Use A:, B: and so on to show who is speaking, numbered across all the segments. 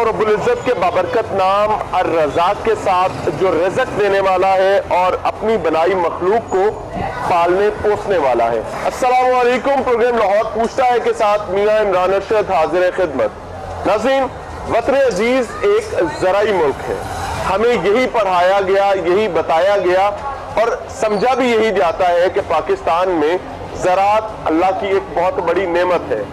A: रब्बुल इज़्ज़त के बाबरकत नाम अर्रज़ाक़ के साथ जो रिज़्क़ देने वाला है और अपनी बनाई मखलूक को पालने पोसने वाला है। अस्सलामु अलैकुम। प्रोग्राम लाहौर पूछता है के साथ मियां इमरान अरशद हाज़िर खिदमत। नाज़रीन, वतन अजीज़ एक ज़राई मुल्क है। हमें यही पढ़ाया गया, यही बताया गया और समझा भी यही जाता है कि पाकिस्तान में ज़राअत अल्लाह की एक बहुत बड़ी नेमत है।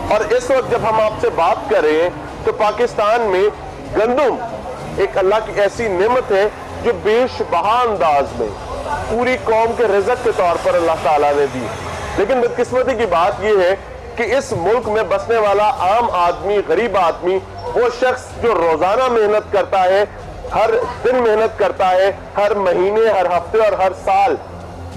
A: और इस वक्त जब हम आपसे बात करें तो पाकिस्तान में गंदम एक अल्लाह की ऐसी नेमत है जो बेशबहा अंदाज में पूरी कौम के रिज़्क़ के तौर पर अल्लाह ताला ने दी। लेकिन बदकिस्मती की बात यह है कि इस मुल्क में बसने वाला आम आदमी, गरीब आदमी, वो शख्स जो रोजाना मेहनत करता है, हर दिन मेहनत करता है, हर महीने, हर हफ्ते और हर साल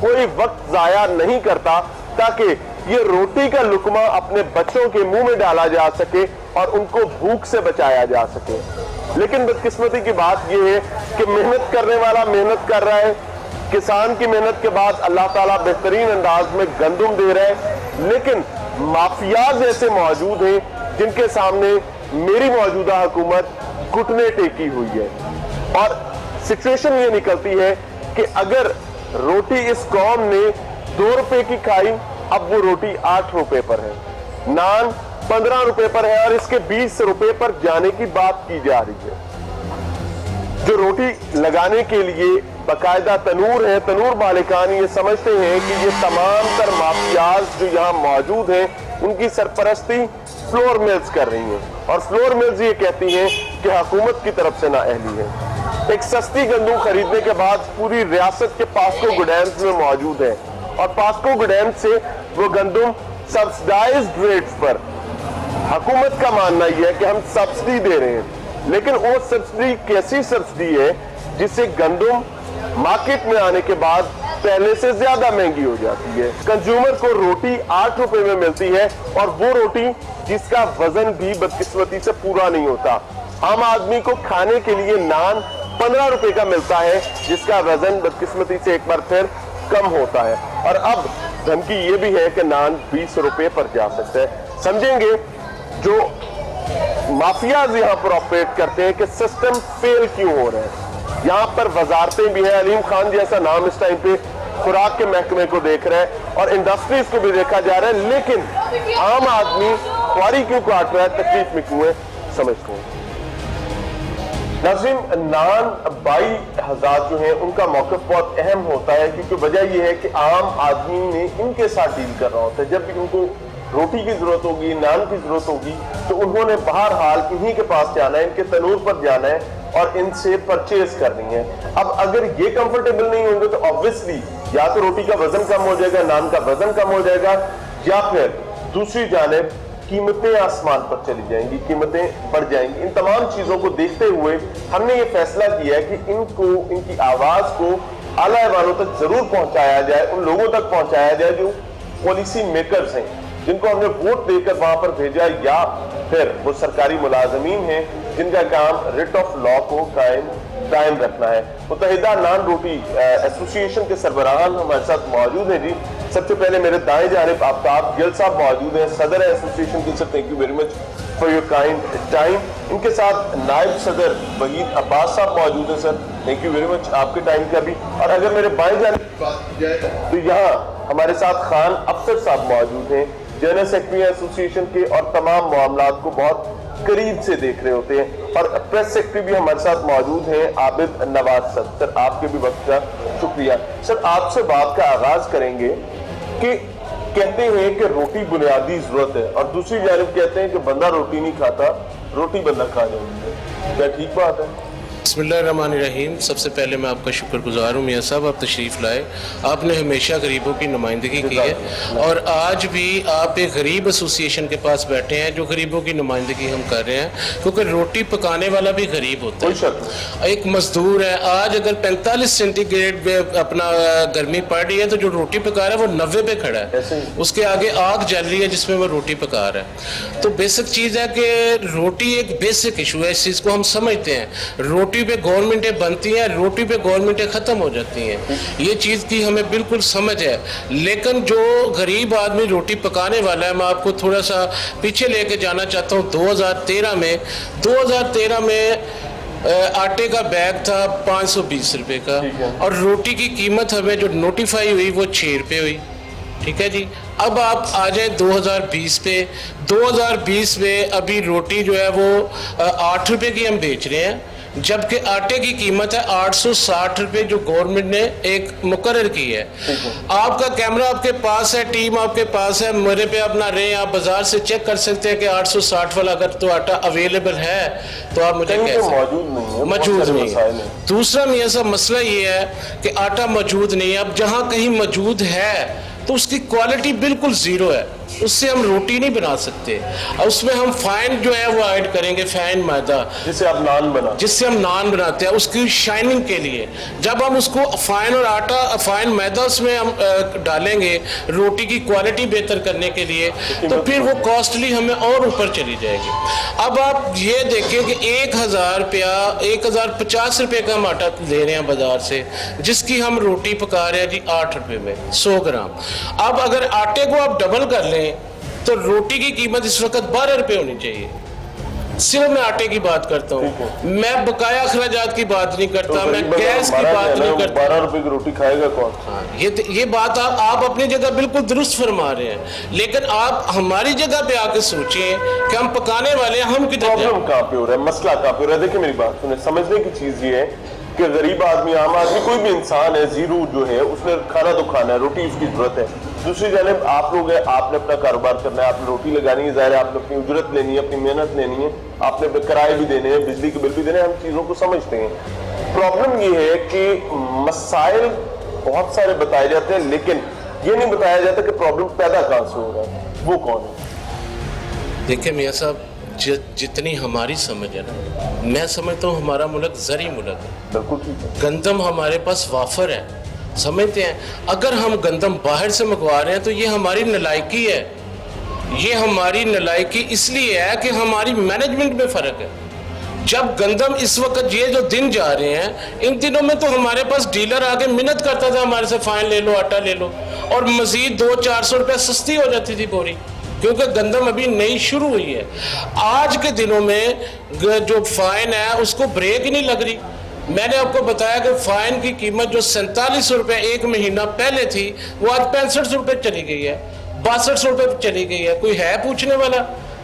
A: कोई वक्त जाया नहीं करता ताकि ये रोटी का लुकमा अपने बच्चों के मुंह में डाला जा सके और उनको भूख से बचाया जा सके। लेकिन बदकिस्मती की बात यह है कि मेहनत करने वाला मेहनत कर रहा है, किसान की मेहनत के बाद अल्लाह ताला बेहतरीन अंदाज में गंदम दे रहा है, लेकिन माफियाज ऐसे मौजूद हैं जिनके सामने मेरी मौजूदा हुकूमत घुटने टेकी हुई है। और सिचुएशन ये निकलती है कि अगर रोटी इस कौम ने 2 रुपए की खाई, अब वो रोटी 8 रुपए पर है, नान 15 रुपए पर है और इसके 20 रुपए पर जाने की बात की जा रही है। जो रोटी लगाने के लिए बाकायदा तनूर है, तनूर मालिकान ये समझते हैं कि ये तमाम तर माफियाज जो यहाँ मौजूद हैं उनकी सरपरस्ती फ्लोर मिल्स कर रही हैं और फ्लोर मिल्स ये कहती हैं कि हुकूमत की तरफ से नाअहली है। एक सस्ती गंदम खरीदने के बाद पूरी रियासत के पास्को गोडाउन्स में मौजूद है और पास्को गोडाउन से वो गंदम सब्सिडाइज्ड रेट्स पर, हुकूमत का मानना यह है कि हम सब्सिडी दे रहे हैं, लेकिन वो सब्सिडी कैसी सब्सिडी है जिससे गंदम मार्केट में आने के बाद पहले से ज्यादा महंगी हो जाती है। कंज्यूमर को रोटी 8 रुपए में मिलती है और वो रोटी जिसका वजन भी बदकिस्मती से पूरा नहीं होता। आम आदमी को खाने के लिए नान 15 रुपए का मिलता है जिसका वजन बदकिस्मती से एक बार फिर कम होता है और अब धमकी ये भी है कि नान 20 रुपए पर जा सकता है। समझेंगे जो माफियाज यहाँ पर ऑपरेट करते हैं कि सिस्टम फेल क्यों हो रहा है। यहाँ पर वजारतें भी हैं, अलीम खान जैसा नाम इस टाइम पे खुराक के महकमे को देख रहा है और इंडस्ट्रीज को भी देखा जा रहा है, लेकिन आम आदमी ख्वारी क्यों काट रहा है, तकलीफ में क्यों है, समझते हैं। नाज़रीन, नान 22,000 जो है उनका मौक़िफ़ बहुत अहम होता है क्योंकि वजह यह है कि आम आदमी ने इनके साथ डील कर रहा होता है। जब भी उनको रोटी की जरूरत होगी, नान की जरूरत होगी तो उन्होंने बहरहाल इन्हीं के पास जाना है, इनके तनूर पर जाना है और इनसे परचेज करनी है। अब अगर ये कंफर्टेबल नहीं होंगे तो ऑब्वियसली या तो रोटी का वजन कम हो जाएगा, नान का वजन कम हो जाएगा, या फिर दूसरी जानिब कीमतें आसमान पर चली जाएंगी, कीमतें बढ़ जाएंगी। इन तमाम चीजों को देखते हुए हमने ये फैसला किया है कि इनको, इनकी आवाज को आला ऐवानों तक जरूर पहुंचाया जाए, उन लोगों तक पहुंचाया जाए जो पॉलिसी मेकर्स हैं, जिनको हमने वोट देकर वहां पर भेजा, या फिर वो सरकारी मुलाजमीन हैं जिनका काम रिट ऑफ लॉ को कायम रखना है। मुत्तहिदा नान रोटी एसोसिएशन के सरबराहान हमारे साथ मौजूद हैं। जी, सबसे पहले मेरे दाएं जानिब आफ्ताब गिल साहब मौजूद हैं, सदर एसोसिएशन के। Sir, thank you very much for your kind time. इनके साथ नायब सदर वहीद अब्बास साहब मौजूद हैं। Sir, thank you very much आपके टाइम का भी। और अगर मेरे बाएं जानिब बात की जाए तो यहाँ हमारे साथ खान अफसर साहब मौजूद हैं, जनरल सेक्रेटरी एसोसिएशन के और तमाम मामलात को बहुत करीब से देख रहे होते हैं। और प्रेस सेक्रेटरी भी हमारे साथ मौजूद हैं, आबिद नवाज सर। सर, आपके भी वक्त का शुक्रिया। सर, आपसे बात का आगाज करेंगे कि कहते हैं कि रोटी बुनियादी जरूरत है और दूसरी जानिब कहते हैं कि बंदा रोटी नहीं खाता, रोटी बंदा खा जाती है। क्या ठीक बात है?
B: बिस्मिल्लाहिर्रहमानिर्रहीम। सबसे पहले मैं आपका शुक्रगुजार हूँ मियाँ साहब, आप तशरीफ़ लाए। आपने हमेशा गरीबों की नुमाइंदगी की है और आज भी आप एक गरीब एसोसिएशन के पास बैठे हैं जो गरीबों की नुमाइंदगी हम कर रहे हैं, क्योंकि रोटी पकाने वाला भी गरीब होता है, एक मजदूर है। आज अगर 45 सेंटीग्रेड में अपना गर्मी पड़ रही है तो जो रोटी पका रहा है वो 90 पे खड़ा है, उसके आगे आग जल रही है जिसमें वो रोटी पका रहा है। तो बेसिक चीज़ है कि रोटी एक बेसिक इशू है, इस चीज़ को हम समझते हैं। रोटी रोटी पे गवर्नमेंटें बनती हैं, रोटी पे गवर्नमेंटें ख़त्म हो जाती हैं। ये चीज़ की हमें बिल्कुल समझ है। लेकिन जो गरीब आदमी रोटी पकाने वाला है, मैं आपको थोड़ा सा पीछे लेके जाना चाहता हूँ। 2013 में आटे का बैग था 520 रुपये का, और रोटी की कीमत हमें जो नोटिफाई हुई वो 6 रुपये हुई। ठीक है जी। अब आप आ जाए 2020 पे। 2020 में अभी रोटी जो है वो 8 रुपये की हम बेच रहे हैं, जबकि आटे की कीमत है 860 रुपये जो गवर्नमेंट ने एक मुकर्रर की है। आपका कैमरा आपके पास है, टीम आपके पास है, मेरे पे आप ना रहे, आप बाजार से चेक कर सकते हैं कि 860 वाला अगर तो आटा अवेलेबल है तो आप मुझे कह सकते मौजूद नहीं है। दूसरा मियां साहब मसला ये है कि आटा मौजूद नहीं है। अब जहाँ कहीं मौजूद है तो उसकी क्वालिटी बिल्कुल ज़ीरो है, उससे हम रोटी नहीं बना सकते। और उसमें हम फाइन जो है वो ऐड करेंगे, फाइन मैदा, जिससे हम नान बनाते हैं, उसकी शाइनिंग के लिए। जब हम उसको फाइन और आटा, फाइन मैदा उसमें हम डालेंगे रोटी की क्वालिटी बेहतर करने के लिए, तो फिर वो कॉस्टली हमें और ऊपर चली जाएगी। अब आप ये देखें कि 1050 रुपये का हम आटा ले रहे हैं बाजार से, जिसकी हम रोटी पका रहे हैं जी 8 रुपये में 100 ग्राम। अब अगर आटे को आप डबल कर लें तो रोटी की कीमत इस वक्त 12 रुपये होनी चाहिए। सिर्फ मैं आटे की बात करता हूँ, मैं बकाया अखराजात की बात नहीं करता, मैं गैस की बात नहीं करता।
A: 12 रुपए की रोटी खाएगा कौन?
B: हाँ, ये बात आप अपनी जगह बिल्कुल दुरुस्त फरमा रहे हैं, लेकिन आप हमारी जगह पे आके सोचिए कि हम पकाने वाले हैं, हम किधर जाएं?
A: प्रॉब्लम कहाँ पे हो रहा है, मसला कहाँ पे हो रहा है? देखिए मेरी बात सुने, समझने की चीज ये है कि गरीब आदमी, आम आदमी, कोई भी इंसान है, जीरो जो है, उसने खाना तो खाना है, रोटी उसकी जरूरत है। दूसरी जानिब आप लोग हैं, आपने अपना कारोबार करना है, आपने रोटी लगानी है, ज़ाहिर है आपने अपनी उजरत लेनी है, अपनी मेहनत लेनी है, आपने किराए भी देने हैं, बिजली के बिल भी देने हैं, हम चीज़ों को समझते हैं। प्रॉब्लम ये है कि मसाइल बहुत सारे बताए जाते हैं, लेकिन ये नहीं बताया जाता कि प्रॉब्लम पैदा कहाँ से हो रहा है, वो कौन है।
B: देखिए मियाँ साहब, जितनी हमारी समझ है ना, मैं समझता हूँ हमारा मुल्क ज़री मुल्क है।
A: बिल्कुल ठीक है।
B: गंदम हमारे पास वाफर है, समझते हैं। अगर हम गंदम बाहर से मंगवा रहे हैं तो ये हमारी नालायकी है। ये हमारी नालायकी इसलिए है कि हमारी मैनेजमेंट में फ़र्क है। जब गंदम इस वक्त ये जो दिन जा रहे हैं, इन दिनों में तो हमारे पास डीलर आके मिन्नत करता था हमारे से, फाइन ले लो, आटा ले लो, और मज़ीद 200-400 रुपये सस्ती हो जाती थी बोरी, क्योंकि गंदम अभी नई शुरू हुई है। आज के दिनों में जो फाइन है उसको ब्रेक ही नहीं लग रही। मैंने आपको बताया कि फाइन की कीमत जो 47 रुपये एक महीना पहले थी, वो आज 65 रुपये चली गई है, 62 रुपये चली गई है। कोई है पूछने वाला?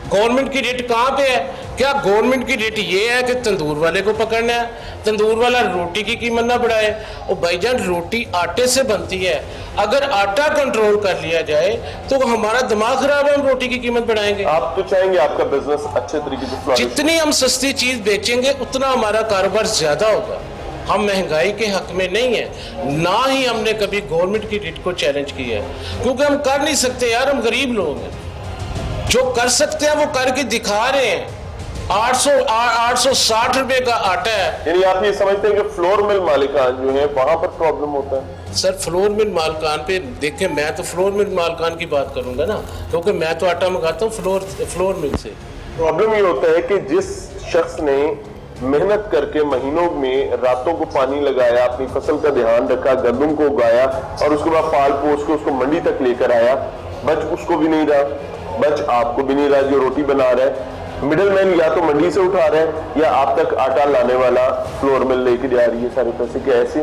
B: गवर्नमेंट की रेट कहाँ पे है? क्या गवर्नमेंट की रेट ये है कि तंदूर वाले को पकड़ना है, तंदूर वाला रोटी की कीमत ना बढ़ाए? और भाईजान, रोटी आटे से बनती है, अगर आटा कंट्रोल कर लिया जाए तो हमारा दिमाग खराब है, हम रोटी की कीमत बढ़ाएंगे।
A: आप तो चाहेंगे आपका बिजनेस अच्छे तरीके से,
B: जितनी हम सस्ती चीज बेचेंगे उतना हमारा कारोबार ज्यादा होगा। हम महंगाई के हक में नहीं है, ना ही हमने कभी गवर्नमेंट की रेट को चैलेंज किया है, क्योंकि हम कर नहीं सकते यार, हम गरीब लोग हैं। जो कर सकते हैं वो करके दिखा रहे हैं। 860 रुपए का आटा है।
A: यानी आप ये समझते हैं कि फ्लोर मिल मालिकान जो है वहां पर प्रॉब्लम होता है?
B: सर, फ्लोर मिल मालकान पे देखें, मैं तो फ्लोर मिल मालकान की बात करूंगा ना, क्योंकि मैं तो आटा मंगाता हूँ फ्लोर मिल से।
A: प्रॉब्लम ये होता है कि जिस शख्स ने मेहनत करके महीनों में रातों को पानी लगाया, अपनी फसल का ध्यान रखा, गंदम को उगाया और उसके बाद पाल पोस के उसको मंडी तक लेकर आया, बच उसको भी नहीं रहा, बच आपको भी नहीं रहा जो रोटी बना रहा है। मिडिल मैन या तो मंडी से उठा रहे हैं या आप तक आटा लाने वाला फ्लोर मिल लेके जा रही है सारे पैसे। क्या ऐसे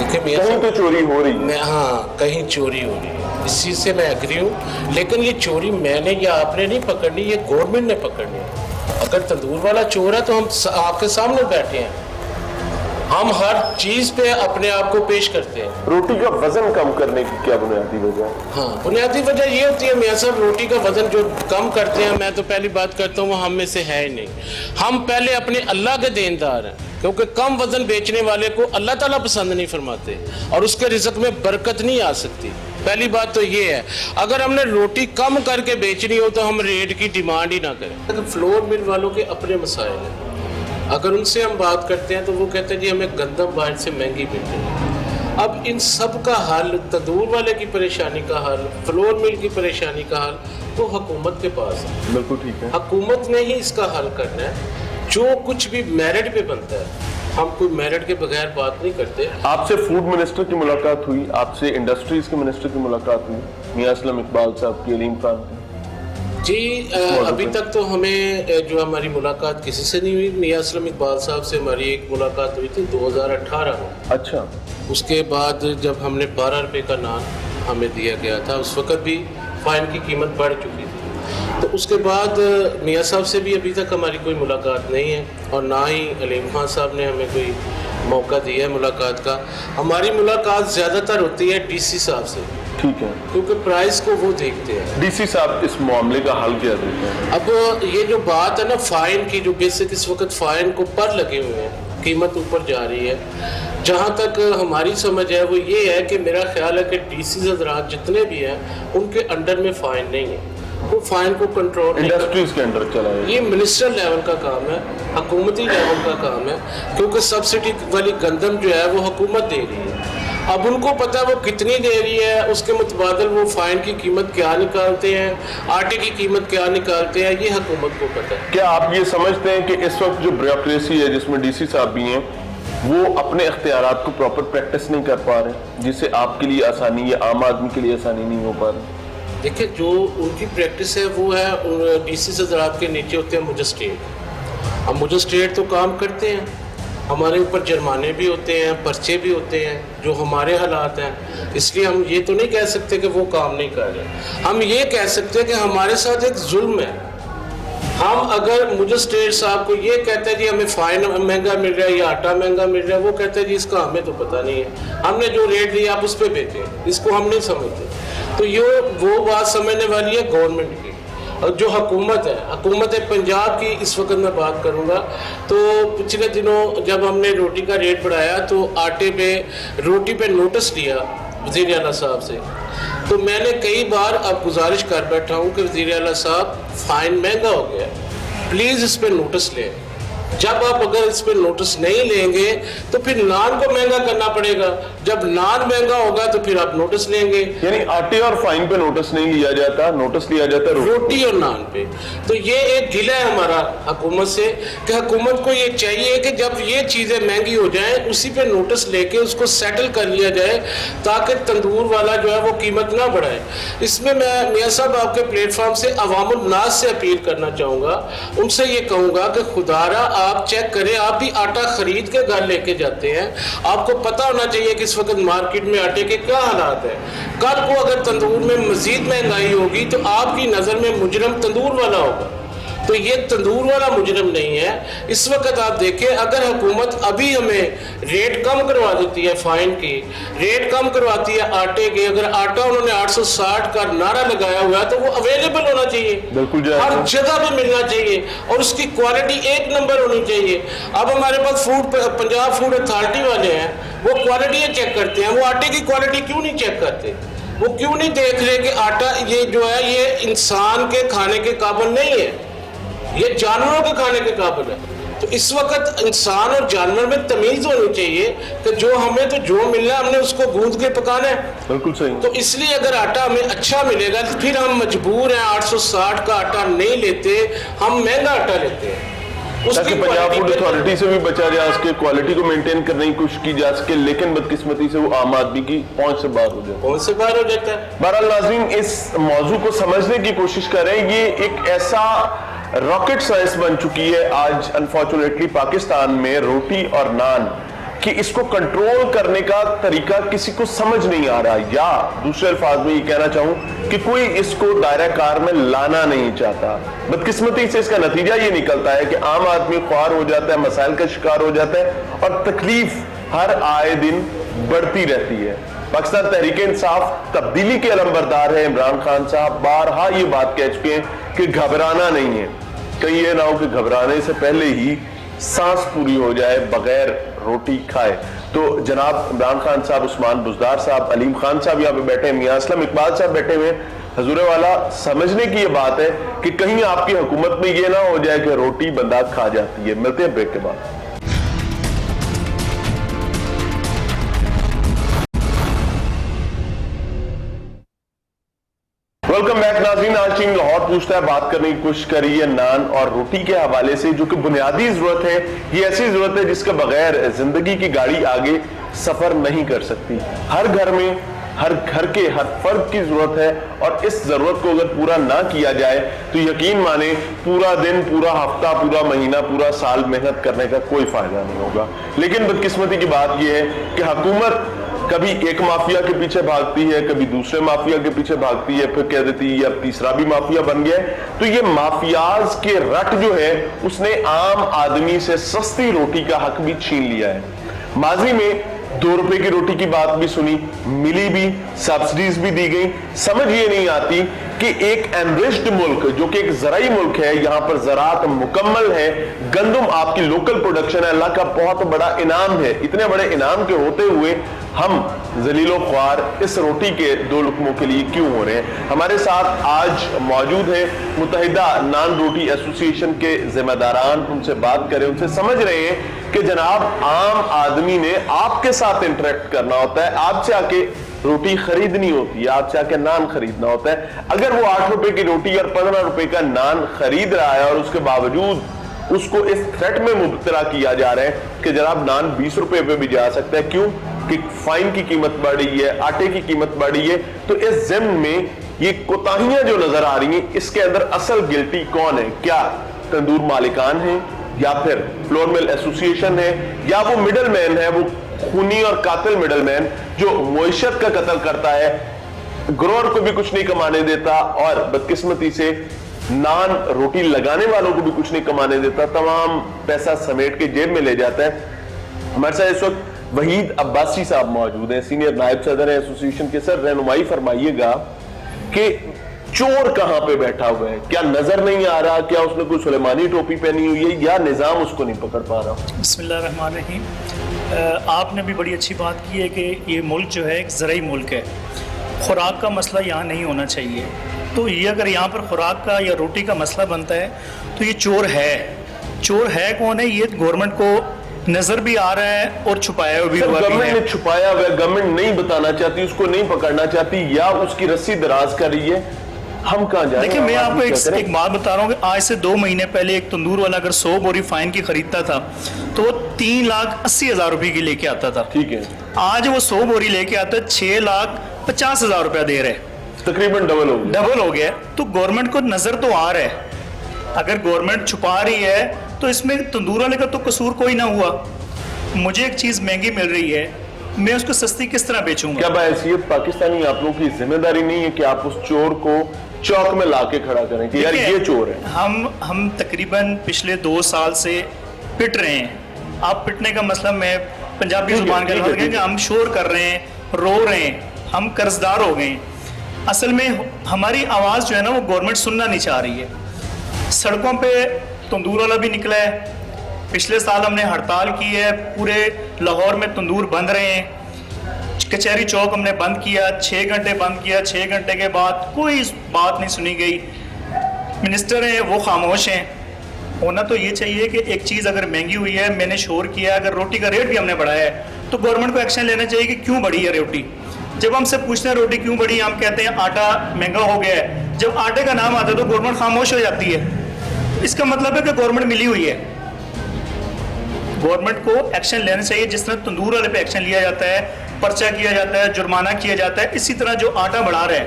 A: कहीं तो चोरी हो रही है?
B: हाँ, कहीं चोरी हो रही है, इस चीज़ से मैं एग्री हूँ, लेकिन ये चोरी मैंने या आपने नहीं पकड़नी, ये गवर्नमेंट ने पकड़नी है। अगर तंदूर वाला चोर है तो हम आपके सामने बैठे हैं, हम हर चीज पे अपने आप को पेश करते हैं।
A: रोटी का वजन कम करने की क्या बुनियादी वजह है?
B: हाँ, बुनियादी वजह ये होती है मियां साहब, रोटी का वजन जो कम करते हैं, मैं तो पहली बात करता हूँ वो हम में से है ही नहीं। हम पहले अपने अल्लाह के देनदार हैं, क्योंकि कम वजन बेचने वाले को अल्लाह ताला पसंद नहीं फरमाते और उसके रिज़्क में बरकत नहीं आ सकती। पहली बात तो ये है, अगर हमने रोटी कम करके बेचनी हो तो हम रेट की डिमांड ही ना करें। फ्लोर मिल वालों के अपने मसाइल हैं, अगर उनसे हम बात करते हैं तो वो कहते हैं जी हमें गंदम बाहर से महंगी मिल रही है। अब इन सब का हल, तंदूर वाले की परेशानी का हल, फ्लोर मिल की परेशानी का हल तो हुकूमत के पास है।
A: बिल्कुल ठीक है,
B: हुकूमत ने ही इसका हल करना है। जो कुछ भी मेरिट पे बनता है, हम कोई मेरिट के बगैर बात नहीं करते।
A: आपसे फूड मिनिस्टर की मुलाकात हुई, आपसे इंडस्ट्रीज के मिनिस्टर की मुलाकात हुई, मियां असलम इकबाल साहब की, अलीम खान
B: जी अभी तक तो हमें जो हमारी मुलाकात किसी से नहीं हुई। मियां असलम इकबाल साहब से हमारी एक मुलाकात हुई थी 2018 में।
A: अच्छा,
B: उसके बाद जब हमने 12 रुपये का नान हमें दिया गया था, उस वक़्त भी फ़ाइन की कीमत बढ़ चुकी थी। तो उसके बाद मियां साहब से भी अभी तक हमारी कोई मुलाकात नहीं है, और ना ही अलीम खान साहब ने हमें कोई मौका दिया है मुलाकात का। हमारी मुलाकात ज़्यादातर होती है डीसी साहब से,
A: ठीक है।
B: क्योंकि प्राइस को वो देखते हैं।
A: डीसी साहब इस मामले का हल क्या देते हैं?
B: अब ये जो बात है ना फ़ाइन की, जो बेसिक इस वक्त फ़ाइन को पर लगे हुए हैं, कीमत ऊपर जा रही है। जहाँ तक हमारी समझ है वो ये है कि मेरा ख्याल है कि डीसी हज़रात जितने भी हैं उनके अंडर में फ़ाइन नहीं है, वो फ़ाइन को कंट्रोल
A: इंडस्ट्रीज के अंडर चला है।
B: ये मिनिस्टर लेवल का काम है, हुकूमती लेवल का काम है, क्योंकि सब्सिडी वाली गंदम जो है वो हुकूमत दे रही है। अब उनको पता है वो कितनी दे रही है, उसके मुतबादल वो फ़ाइन की कीमत क्या निकालते हैं, आटे की कीमत क्या निकालते हैं, ये हुकूमत को पता है।
A: क्या आप ये समझते हैं कि इस वक्त जो ब्यूरोक्रेसी है जिसमें डीसी साहब भी हैं, वो अपने इख्तियारात को प्रॉपर प्रैक्टिस नहीं कर पा रहे, जिससे आपके लिए आसानी या आम आदमी के लिए आसानी नहीं हो पा रही?
B: देखिए, जो उनकी प्रैक्टिस है वो है डीसी हज़रात के नीचे होते हैं मजिस्ट्रेट। अब मजिस्ट्रेट तो काम करते हैं, हमारे ऊपर जुर्माने भी होते हैं, पर्चे भी होते हैं, जो हमारे हालात हैं। इसलिए हम ये तो नहीं कह सकते कि वो काम नहीं कर रहे। हम ये कह सकते हैं कि हमारे साथ एक जुल्म है। हम अगर मजिस्ट्रेट साहब को ये कहते हैं जी हमें फ़ाइन महंगा मिल रहा है या आटा महंगा मिल रहा है, वो कहते हैं जी इसका हमें तो पता नहीं है, हमने जो रेट दिया आप उस पर बेचें, इसको हम नहीं समझते। तो ये वो बात समझने वाली है गवर्नमेंट की। और जो हुकूमत है, हुकूमत पंजाब की इस वक्त मैं बात करूँगा, तो पिछले दिनों जब हमने रोटी का रेट बढ़ाया तो आटे पे रोटी पे नोटिस लिया वज़ीर आला साहब से, तो मैंने कई बार अब गुजारिश कर बैठा हूँ कि वज़ीर आला साहब फ़ाइन महंगा हो गया, प्लीज़ इस पर नोटिस लें। जब आप अगर इस पर नोटिस नहीं लेंगे तो फिर नान को महंगा करना पड़ेगा, जब नान महंगा होगा तो फिर आप नोटिस लेंगे।
A: यानी आटे और फाइन पे नोटिस नहीं लिया जाता, नोटिस लिया जाता है
B: रोटी और नान पे। तो ये एक गिला है हमारा हुकूमत से कि हुकूमत को ये चाहिए कि जब ये चीज़ें महंगी हो जाएं उसी पे नोटिस लेके उसको सेटल कर लिया जाए, ताकि तंदूर वाला जो है वो कीमत ना बढ़ाए। इसमें मैं मियां साहब आपके प्लेटफॉर्म से अवामुल नास से अपील करना चाहूँगा, उनसे ये कहूँगा कि खुदारा आप चेक करें, आप भी आटा खरीद के घर लेके जाते हैं, आपको पता होना चाहिए कि इस वक्त मार्केट में आटे के क्या हालात है। कल को अगर तंदूर में मजीद महंगाई होगी तो आपकी नज़र में मुजरम तंदूर वाला होगा, तो ये तंदूर वाला मुजरम नहीं है। इस वक्त आप देखें, अगर हुकूमत अभी हमें रेट कम करवा देती है, फ़ाइन की रेट कम करवाती है आटे के, अगर आटा उन्होंने 860 का नारा लगाया हुआ है तो वो अवेलेबल होना चाहिए,
A: बिल्कुल
B: हर जगह पे मिलना चाहिए, और उसकी क्वालिटी एक नंबर होनी चाहिए। अब हमारे पास पंजाब फूड अथॉरिटी वाले हैं, वो क्वालिटी चेक करते हैं, वो आटे की क्वालिटी क्यों नहीं चेक करते? वो क्यों नहीं देख रहे कि आटा ये जो है ये इंसान के खाने के काबिल नहीं है, ये जानवरों के खाने के काबिल है। तो इस वक्त इंसान और जानवर में तमीज़ होनी चाहिए कि जो हमें तो जो मिलना है हमने उसको गूंद के पकाना है।
A: बिल्कुल सही।
B: तो इसलिए अगर आटा हमें अच्छा मिलेगा तो फिर हम मजबूर हैं 860 का आटा नहीं लेते, हम महंगा आटा लेते हैं।
A: ताकि पंजाब फूड अथॉरिटी से भी बचा जा सके, क्वालिटी को मेंटेन करने की कोशिश की जा सके, लेकिन बदकिस्मती से वो आम आदमी की पहुंच से बाहर हो जाए।
B: कौन से बाहर हो जाता है?
A: बहरहाल नाज़रीन, इस मौजू को समझने की कोशिश करें। ये एक ऐसा रॉकेट साइंस बन चुकी है आज अनफॉर्चुनेटली पाकिस्तान में रोटी और नान, कि इसको कंट्रोल करने का तरीका किसी को समझ नहीं आ रहा, या दूसरे अल्फाज में ये कहना चाहूं कि कोई इसको दायरा कार में लाना नहीं चाहता। बदकिस्मती से इसका नतीजा ये निकलता है कि आम आदमी ख्वार हो जाता है, मसाइल का शिकार हो जाता है, और तकलीफ हर आए दिन बढ़ती रहती है। पाकिस्तान तहरीक इंसाफ तब्दीली के अलमबरदार है इमरान खान साहब, बारहा ये बात कह चुके हैं कि घबराना नहीं है। कहीं ये ना हो कि घबराने से पहले ही सांस पूरी हो जाए बगैर रोटी खाए। तो जनाब इमरान खान साहब, उस्मान बुज़दार साहब, अलीम खान साहब यहाँ पे बैठे हैं, मियां असलम इकबाल साहब बैठे हुए। हजूर वाला समझने की ये बात है कि कहीं आपकी हुकूमत में ये ना हो जाए कि रोटी बंदा खा जाती है। मिलते हैं ब्रेक के बाद। वेलकम बैक नाज़रीन, आज टीम लाहौर पूछता है बात करने की कोशिश करी है नान और रोटी के हवाले से, जो कि बुनियादी जरूरत है। ये ऐसी जरूरत है जिसके बगैर जिंदगी की गाड़ी आगे सफर नहीं कर सकती। हर घर में, हर घर के हर फर्द की जरूरत है, और इस जरूरत को अगर पूरा ना किया जाए तो यकीन माने पूरा दिन, पूरा हफ्ता, पूरा महीना, पूरा साल मेहनत करने का कोई फायदा नहीं होगा। लेकिन बदकिस्मती की बात यह है कि हुकूमत कभी एक माफिया के पीछे भागती है, कभी दूसरे माफिया के पीछे भागती है, फिर कह देती है अब तीसरा भी माफिया बन गया। तो ये माफियाज के रट जो है उसने आम आदमी से सस्ती रोटी का हक भी छीन लिया है। माजी में 2 रुपए की रोटी की बात भी सुनी, मिली भी, सब्सिडीज भी दी गई। समझ ये नहीं आती कि एक एनरिच्ड मुल्क जो कि एक ज़राई मुल्क है, यहाँ पर ज़राअत मुकम्मल है, गंदम आपकी लोकल प्रोडक्शन है, अल्लाह का बहुत बड़ा इनाम है। इतने बड़े इनाम के होते हुए हम जलीलो ख्वार इस रोटी के 2 लुकमों के लिए क्यों हो रहे हैं? हमारे साथ आज मौजूद है मुत्तहिदा नान रोटी एसोसिएशन के जिम्मेदारान। उनसे बात करें, उनसे समझ रहे हैं कि जनाब आम आदमी ने आपके साथ इंटरेक्ट करना होता है, आपसे आके रोटी खरीदनी होती है, आपसे आके नान खरीदना होता है। अगर वो 8 रुपए की रोटी और 15 रुपए का नान खरीद रहा है और उसके बावजूद उसको इस थ्रेट में मुब्तला किया जा रहा है कि जनाब नान 20 रुपए पे भी जा सकता है, क्यों कि फाइन की कीमत बढ़ी है, आटे की कीमत बढ़ी है। तो इस ज़िम्न में ये कोताहियां जो नजर आ रही हैं, इसके अंदर असल गिल्टी कौन है? क्या तंदूर मालिकान है, या फिर फ्लोर मिल एसोसिएशन है, या वो मिडल मैन है, वो खूनी और कातिल मिडल मैन जो मुईशत का कत्ल करता है, ग्रोअर को भी कुछ नहीं कमाने देता और बदकिस्मती से नान रोटी लगाने वालों को भी कुछ नहीं कमाने देता, तमाम पैसा समेट के जेब में ले जाता है। हमारे साथ इस वक्त वहीद अब्बासी साहब मौजूद हैं, सीनियर नायब सदर है एसोसिएशन के। सर, रहनुमाई फरमाइएगा कि चोर कहां पे बैठा हुआ है? क्या नजर नहीं आ रहा? क्या उसने कोई सुलेमानी टोपी पहनी हुई है, या निजाम उसको नहीं पकड़ पा रहा?
C: बिस्मिल्लाहिर्रहमानिर्रहीम। आपने भी बड़ी अच्छी बात की है कि ये मुल्क जो है एक ज़राई मुल्क है, खुराक का मसला यहाँ नहीं होना चाहिए। तो ये अगर यहाँ पर खुराक का या रोटी का मसला बनता है तो ये चोर है। चोर है कौन है? ये गवर्नमेंट को नजर भी आ रहा है और छुपाया भी हुआ भी है।
A: गवर्नमेंट ने छुपाया हुआ, गवर्नमेंट नहीं बताना चाहती, उसको नहीं पकड़ना चाहती, या उसकी रस्सी दराज कर रही है। हम कहाँ जाए?
C: देखिए, मैं आपको एक बात बता रहा हूँ कि आज से 2 महीने पहले एक तंदूर वाला अगर 100 बोरी फाइन की खरीदता था तो 3,80,000 रुपए की लेके आता था।
A: ठीक है,
C: आज वो 100 बोरी लेके आता है 6,50,000 रुपया दे रहे,
A: तकरीबन डबल हो गया।
C: तो गवर्नमेंट को नजर तो आ रहा है। अगर गवर्नमेंट छुपा रही है तो इसमें तंदूर वाले का तो कसूर कोई ना हुआ। मुझे एक चीज महंगी मिल रही है, मैं उसको सस्ती किस तरह बेचूंगा?
A: क्या बहैसियत पाकिस्तानी आप लोगों की जिम्मेदारी नहीं है कि आप उस चोर को चौक में लाके खड़ा करें कि यार ये चोर है?
C: हम तकरीबन पिछले 2 साल से पिट रहे हैं। आप पिटने का मसला, मैं पंजाबी जुबान का लफ्ज़ कि हम शोर कर रहे हैं, रो रहे हैं, हम कर्जदार हो गए। असल में हमारी आवाज़ जो है ना वो गवर्नमेंट सुनना नहीं चाह रही है। सड़कों पे तंदूर वाला भी निकला है। पिछले साल हमने हड़ताल की है, पूरे लाहौर में तंदूर बंद रहे हैं। कचहरी चौक हमने बंद किया, 6 घंटे बंद किया। 6 घंटे के बाद कोई बात नहीं सुनी गई। मिनिस्टर हैं वो खामोश हैं। होना तो ये चाहिए कि एक चीज़ अगर महंगी हुई है, मैंने शोर किया, अगर रोटी का रेट भी हमने बढ़ाया है तो गवर्नमेंट को एक्शन लेना चाहिए कि क्यों बढ़ी है रोटी। जब हमसे पूछते हैं रोटी क्यों बढ़ी, हम कहते हैं आटा महंगा हो गया है। जब आटे का नाम आता है तो गवर्नमेंट खामोश हो जाती है। इसका मतलब है कि गवर्नमेंट मिली हुई है। गवर्नमेंट को एक्शन लेना चाहिए। जिस तरह तंदूर वाले पे एक्शन लिया जाता है, पर्चा किया जाता है, जुर्माना किया जाता है, इसी तरह जो आटा बढ़ा रहा है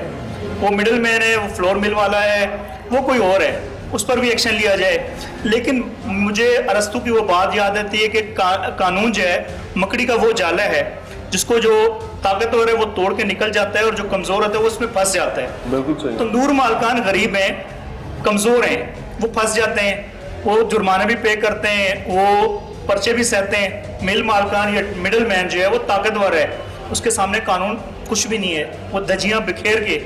C: वो मिडिल मैन है, वो फ्लोर मिल वाला है, वो कोई और है, उस पर भी एक्शन लिया जाए। लेकिन मुझे अरस्तु की वो बात याद आती है कि कानून जो है मकड़ी का वो जाला है जिसको जो ताकतवर है वो तोड़ के निकल जाता है और जो कमजोर होता है वो उसमें फंस जाता है।
A: बिल्कुल सही।
C: तंदूर मालकान गरीब हैं, कमजोर हैं, वो फंस जाते हैं, वो जुर्माने भी पे करते हैं, वो पर्चे भी सहते हैं। मिल मालकान या मिडिल मैन जो है वो ताकतवर है, उसके सामने कानून कुछ भी नहीं है। वो धजियां बिखेर के,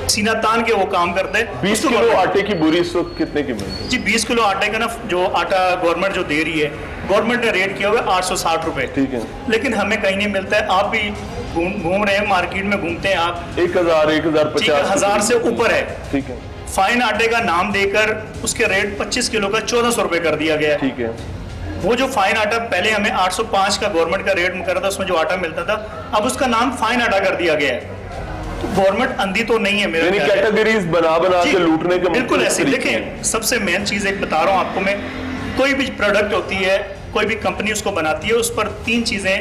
C: सीना तान के वो काम करते हैं।
A: 20 किलो आटे की बोरी इस वक्त कितने की मिल रही है?
C: जी 20 किलो आटे का ना, जो आटा गवर्नमेंट जो दे रही है, गवर्नमेंट ने रेट किया हुआ है 860 रुपए।
A: ठीक है,
C: लेकिन हमें कहीं नहीं मिलता है। आप भी घूम रहे हैं, मार्केट में घूमते हैं आप,
A: 1000, 1050,
C: 1000 से ऊपर है।
A: ठीक है।
C: फाइन आटे का नाम देकर उसके रेट 25 किलो का 1400 रुपए कर दिया गया है।
A: ठीक है।
C: वो जो फाइन आटा पहले हमें 805 का गवर्नमेंट का रेट मुकर्रर था, उसमें जो आटा मिलता था, अब उसका नाम फाइन आटा कर दिया गया है। तो गवर्नमेंट अंधी तो नहीं है मेरा
A: यानी
C: ख्याल है।
A: कैटेगरीज बना
C: जी,
A: के लूटने के
C: बिल्कुल ऐसे।
A: तरीके हैं।
C: देखें, सबसे मेन चीज एक बता रहा हूँ आपको मैं, कोई भी प्रोडक्ट होती है, कोई भी कंपनी उसको बनाती है, उस पर 3 चीजें,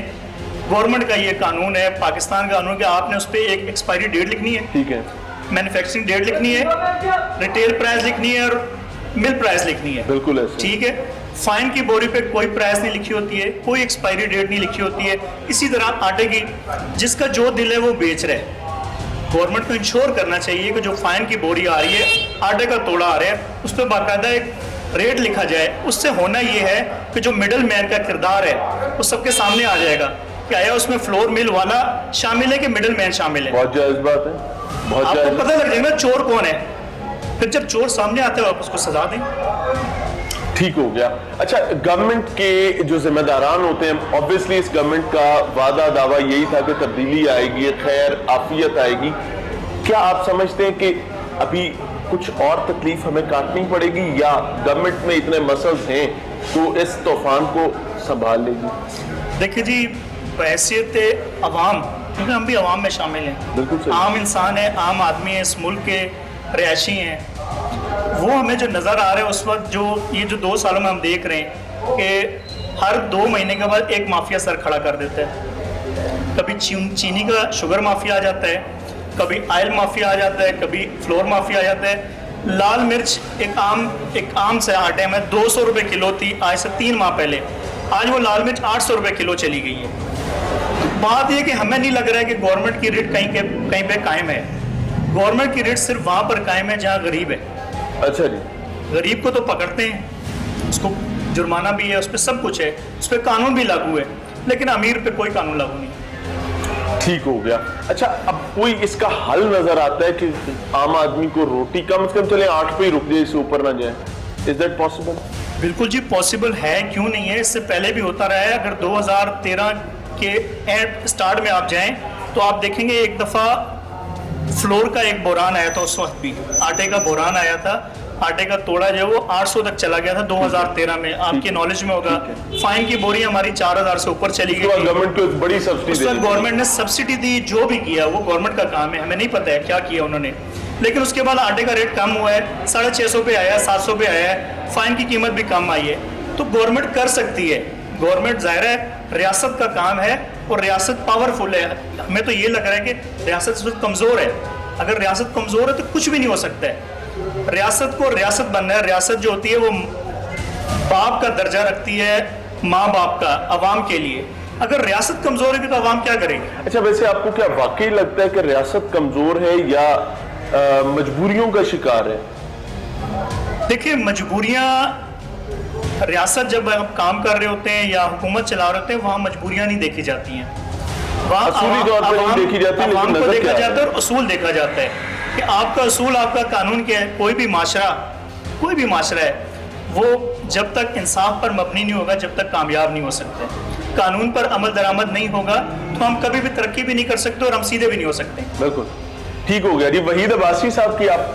C: गवर्नमेंट का ये कानून है, पाकिस्तान का कानून, कि आपने उस पर एक एक्सपायरी डेट लिखनी है,
A: ठीक है,
C: मैन्युफैक्चरिंग डेट लिखनी है, रिटेल प्राइस लिखनी है और मिल प्राइस लिखनी है।
A: बिल्कुल ऐसे।
C: ठीक है। फाइन की बोरी पे कोई प्राइस नहीं लिखी होती है, कोई एक्सपायरी डेट नहीं लिखी होती है। इसी तरह आटे की, जिसका जो दिल है वो बेच रहा है। गवर्नमेंट को इंश्योर करना चाहिए कि जो फाइन की बोरी आ रही है, आटे का तोड़ा आ रहा है, उस पर बाकायदा एक रेट लिखा जाए। उससे होना ये है कि जो मिडल मैन का किरदार है वो सबके सामने आ जाएगा कि आया उसमें फ्लोर मिल वाला शामिल है कि मिडल मैन शामिल है।
A: बहुत जायज बात है, बहुत
C: आपको
A: जायज।
C: पता लग जाएगा चोर कौन है, फिर जब चोर सामने आते हैं आप उसको सजा दें।
A: ठीक हो गया। अच्छा, गवर्नमेंट के जो जिम्मेदारान होते हैं, ऑब्वियसली इस गवर्नमेंट का वादा दावा यही था कि तब्दीली आएगी, खैर आफियत आएगी। क्या आप समझते हैं कि अभी कुछ और तकलीफ हमें काटनी पड़ेगी, या गवर्नमेंट में इतने मसल्स हैं तो इस तूफान को संभाल लेगी?
C: देखिए जी, हैसियत अवाम, क्योंकि हम भी अवाम में शामिल हैं,
A: बिल्कुल सही।
C: आम इंसान है, आम आदमी है, इस मुल्क के रिहायशी हैं, वो हमें जो नज़र आ रहा है उस वक्त, जो ये जो 2 सालों में हम देख रहे हैं कि हर 2 महीने के बाद एक माफिया सर खड़ा कर देता है। कभी चीनी का शुगर माफिया आ जाता है, कभी ऑयल माफिया आ जाता है, कभी फ्लोर माफिया आ जाता है। लाल मिर्च एक आम से आटे में 200 रुपये किलो थी आज से 3 माह पहले, आज वो लाल मिर्च 800 रुपये किलो चली गई है। तो बात यह कि हमें नहीं लग रहा है कि गवर्नमेंट की रेट कहीं पे कायम है। गवर्नमेंट की रेट सिर्फ वहाँ पर कायम है जहाँ गरीब है।
A: अच्छा जी,
C: गरीब को तो पकड़ते हैं, उसको जुर्माना भी है, उस पर सब कुछ है, उस पर कानून भी लागू है, लेकिन अमीर पे कोई कानून लागू नहीं।
A: ठीक हो गया। अच्छा, अब कोई इसका हल नजर आता है कि आम आदमी को रोटी कम से कम चले 8 पे ही रुक जाए, इससे ऊपर ना जाए? Is that possible?
C: बिल्कुल जी, पॉसिबल है, क्यों नहीं है। इससे पहले भी होता रहा है। अगर 2013 के स्टार्ट में आप जाएं तो आप देखेंगे एक दफ़ा फ्लोर का एक बोरान आया था, उस वक्त भी आटे का बोरान आया था। आटे का तोड़ा जो है वो 800 तक चला गया था 2013 में, आपके नॉलेज में होगा। फाइन की बोरी हमारी 4000 से ऊपर चली गई।
A: गवर्नमेंट को बड़ी सब्सिडी
C: उस वक्त गवर्नमेंट ने सब्सिडी दी, जो भी किया वो गवर्नमेंट का काम है, हमें नहीं पता है क्या किया उन्होंने। लेकिन उसके बाद आटे का रेट कम हुआ है, 650 पे आया, 700 पे आया है, फाइन की कीमत भी कम आई है। तो गवर्नमेंट कर सकती है। गवर्नमेंट जाहिर है रियासत का काम है, और रियासत पावरफुल है। हमें तो ये लग रहा है कि रियासत इस वक्त कमज़ोर है। अगर रियासत कमज़ोर है तो कुछ भी नहीं हो सकता है। रियासत को रियासत बनना है। रियासत जो होती है वो बाप का दर्जा रखती है, माँ बाप का, अवाम के लिए। अगर रियासत कमज़ोर है तो अवाम क्या करेगी?
A: अच्छा, वैसे आपको क्या वाकई लगता है कि रियासत कमज़ोर है या मजबूरियों का शिकार है?
C: देखिए, मजबूरियाँ, रियासत जब आप काम कर रहे होते हैं या हुकूमत चला रहे होते हैं, वहाँ मजबूरियाँ नहीं देखी जाती हैं। वहाँ
A: असूली तौर पर नहीं देखी जाती, लेकिन
C: अवाम को
A: नजर
C: देखा
A: क्या
C: जाता है
A: है?
C: और असूल देखा जाता है कि आपका असूल, आपका कानून क्या है। कोई भी माशरा है, वो जब तक इंसाफ पर मबनी नहीं होगा, जब तक कामयाब नहीं हो सकते। कानून पर अमल दरामद नहीं होगा तो हम कभी भी तरक्की भी नहीं कर सकते और हम सीधे भी नहीं हो सकते।
A: बिल्कुल ठीक हो गया जी। वहीद अब्बासी साहब की आप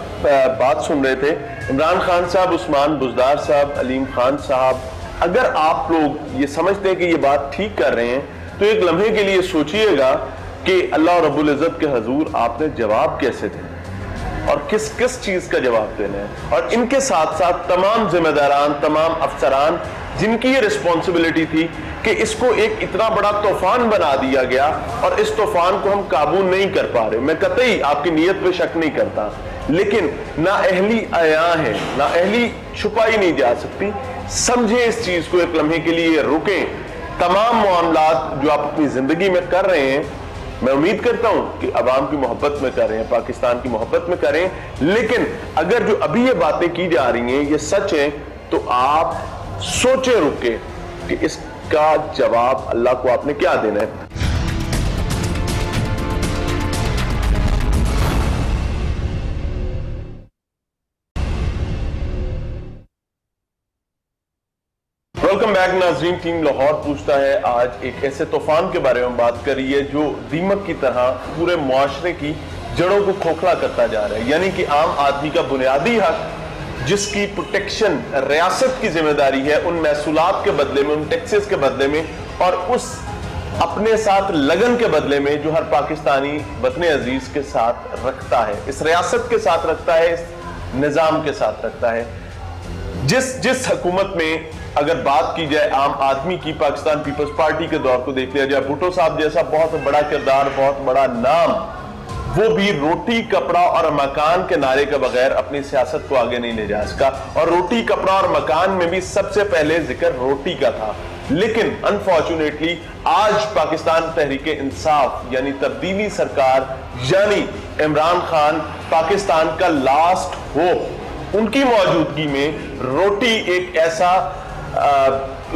A: बात सुन रहे थे, इमरान खान साहब, उस्मान बुज़दार साहब, अलीम खान साहब। अगर आप लोग ये समझते हैं कि ये बात ठीक कर रहे हैं तो एक लम्हे के लिए सोचिएगा कि अल्लाह रब्बुल इज़्ज़त के हजूर आपने जवाब कैसे देना और किस किस चीज का जवाब देना है। और इनके साथ साथ तमाम जिम्मेदारान, तमाम अफसरान जिनकी ये रिस्पॉन्सिबिलिटी थी कि इसको एक इतना बड़ा तूफान बना दिया गया और इस तूफान को हम काबू नहीं कर पा रहे। मैं कतई आपकी नीयत पे शक नहीं करता, लेकिन नाअहली आया है, नाअहली छुपाई नहीं जा सकती। समझे इस चीज को, एक लम्हे के लिए रुकें। तमाम मामलात जो आप अपनी जिंदगी में कर रहे हैं, मैं उम्मीद करता हूं कि अवाम की मोहब्बत में कर रहे हैं, पाकिस्तान की मोहब्बत में करें, लेकिन अगर जो अभी ये बातें की जा रही हैं ये सच है तो आप सोचे रुके कि इसका जवाब अल्लाह को आपने क्या देना है। वेलकम बैक नाज़रीन। टीम लाहौर पूछता है आज एक ऐसे तूफान के बारे में बात कर रही है जो दीमक की तरह पूरे मुआशरे की जड़ों को खोखला करता जा रहा है, यानी कि आम आदमी का बुनियादी हक जिसकी प्रोटेक्शन रियासत की जिम्मेदारी है, उन महसूलात के बदले में, उन टैक्सेस के बदले में, और उस اپنے ساتھ لگن کے بدلے میں جو ہر پاکستانی وطن عزیز کے ساتھ رکھتا ہے، اس ریاست کے ساتھ رکھتا ہے، اس نظام کے ساتھ رکھتا ہے. جس حکومت میں اگر بات کی جائے عام آدمی کی، پاکستان پیپلز پارٹی کے دور کو دیکھ لیا جائے، بھٹو صاحب جیسا بہت بڑا کردار، بہت بڑا نام، وہ بھی روٹی کپڑا اور مکان کے نعرے کے بغیر اپنی سیاست کو آگے نہیں لے جا سکا. اور روٹی کپڑا اور مکان میں بھی سب سے پہلے ذکر روٹی کا تھا. لیکن انفارچونیٹلی آج پاکستان تحریک انصاف یعنی تبدیلی سرکار یعنی عمران خان پاکستان کا لاسٹ ہوپ، ان کی موجودگی میں روٹی ایک ایسا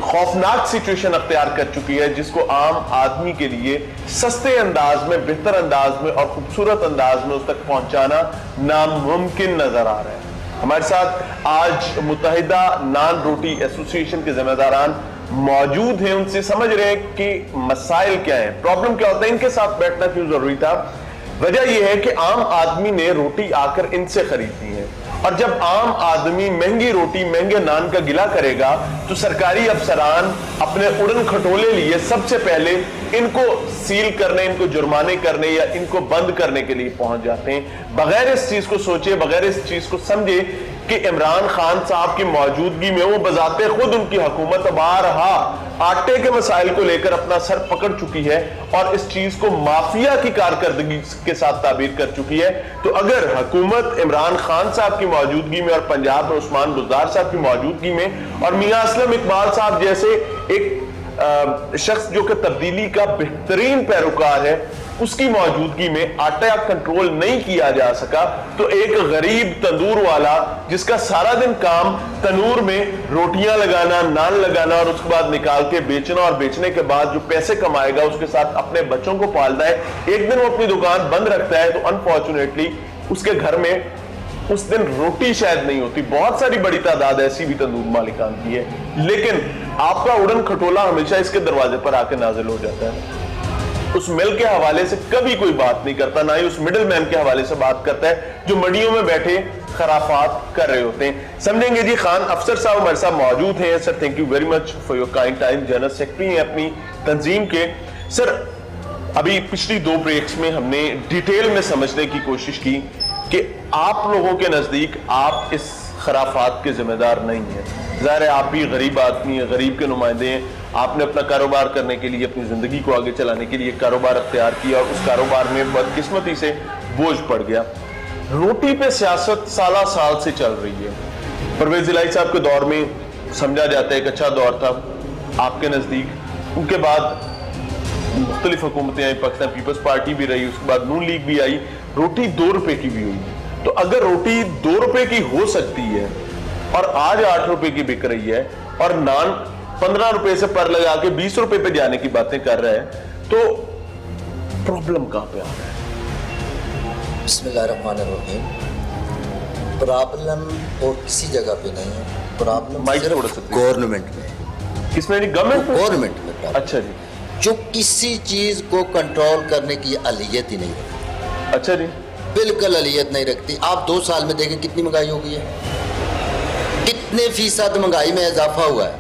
A: خوفناک سچویشن اختیار کر چکی ہے جس کو عام آدمی کے لیے سستے انداز میں، بہتر انداز میں اور خوبصورت انداز میں اس تک پہنچانا ناممکن نظر آ رہا ہے. ہمارے ساتھ آج متحدہ نان روٹی ایسوسی ایشن کے ذمہ داران موجود ہیں. ان سے سمجھ رہے ہیں کہ مسائل کیا ہیں، پرابلم کیا ہوتا ہے، ان کے ساتھ بیٹھنا کیوں ضروری تھا. وجہ یہ ہے کہ عام آدمی نے روٹی آ کر ان سے خریدی ہے، اور جب عام آدمی مہنگی روٹی مہنگے نان کا گلہ کرے گا تو سرکاری افسران اپنے اڑن کھٹولے لیے سب سے پہلے ان کو سیل کرنے، ان کو جرمانے کرنے یا ان کو بند کرنے کے لیے پہنچ جاتے ہیں، بغیر اس چیز کو سوچے، بغیر اس چیز کو سمجھے کہ عمران خان صاحب کی موجودگی میں وہ بذات خود ان کی حکومت بارہا آٹے کے مسائل کو لے کر اپنا سر پکڑ چکی ہے اور اس چیز کو مافیا کی کارکردگی کے ساتھ تعبیر کر چکی ہے. تو اگر حکومت عمران خان صاحب کی موجودگی میں اور پنجاب میں عثمان بزدار صاحب کی موجودگی میں اور میاں اسلم اقبال صاحب جیسے ایک شخص جو کہ تبدیلی کا بہترین پیروکار ہے، اس کی موجودگی میں آٹا کنٹرول نہیں کیا جا سکا، تو ایک غریب تندور والا جس کا سارا دن کام تنور میں روٹیاں لگانا، نان لگانا اور اس کے بعد نکال کے بیچنا اور بیچنے کے بعد جو پیسے کمائے گا اس کے ساتھ اپنے بچوں کو پالتا ہے، ایک دن وہ اپنی دکان بند رکھتا ہے تو انفارچونیٹلی اس کے گھر میں اس دن روٹی شاید نہیں ہوتی. بہت ساری بڑی تعداد ایسی بھی تندور مالکان کی ہے، لیکن آپ کا اڑن کھٹولا ہمیشہ اس کے دروازے پر آ کے نازل ہو جاتا ہے. اس مل کے حوالے سے کبھی کوئی بات نہیں کرتا، نہ ہی اس مڈل مین کے حوالے سے بات کرتا ہے جو منڈیوں میں بیٹھے خرافات کر رہے ہوتے ہیں. سمجھیں گے جی خان افسر صاحب ہمارے ساتھ موجود ہیں. Sir thank you very much for your kind time. General secretary ہیں اپنی تنظیم کے. سر ابھی پچھلی 2 بریکس میں ہم نے ڈیٹیل میں سمجھنے کی کوشش کی کہ آپ لوگوں کے نزدیک آپ اس خرافات کے ذمہ دار نہیں ہیں. ظاہر ہے آپ بھی غریب آدمی ہیں، غریب کے نمائندے ہیں. آپ نے اپنا کاروبار کرنے کے لیے، اپنی زندگی کو آگے چلانے کے لیے کاروبار اختیار کیا اور اس کاروبار میں بدقسمتی سے بوجھ پڑ گیا. روٹی پہ سیاست سالہ سال سے چل رہی ہے. پرویز الہی صاحب کے دور میں سمجھا جاتا ہے ایک اچھا دور تھا آپ کے نزدیک. ان کے بعد مختلف حکومتیں آئی، پاکستان پیپلز پارٹی بھی رہی، اس کے بعد نون لیگ بھی آئی، روٹی 2 روپے کی بھی ہوئی. تو اگر روٹی 2 روپے کی ہو سکتی ہے اور آج 8 روپے کی بک رہی ہے اور نان 15 روپے سے پر لگا کے 20 روپے پہ جانے کی باتیں کر رہے ہیں، تو پرابلم کہاں پہ آ رہا ہے؟
D: بسم اللہ الرحمن الرحیم. پرابلم اور کسی جگہ پہ نہیں ہے، پرابلم صرف گورنمنٹ میں.
A: کس میں؟ گورنمنٹ
D: میں.
A: اچھا جی.
D: جو کسی چیز کو کنٹرول کرنے کی اہلیت ہی نہیں رکھتی.
A: اچھا جی.
D: بالکل اہلیت نہیں رکھتی. آپ 2 سال میں دیکھیں کتنی مہنگائی ہو گئی ہے، کتنے فیصد مہنگائی میں اضافہ ہوا ہے.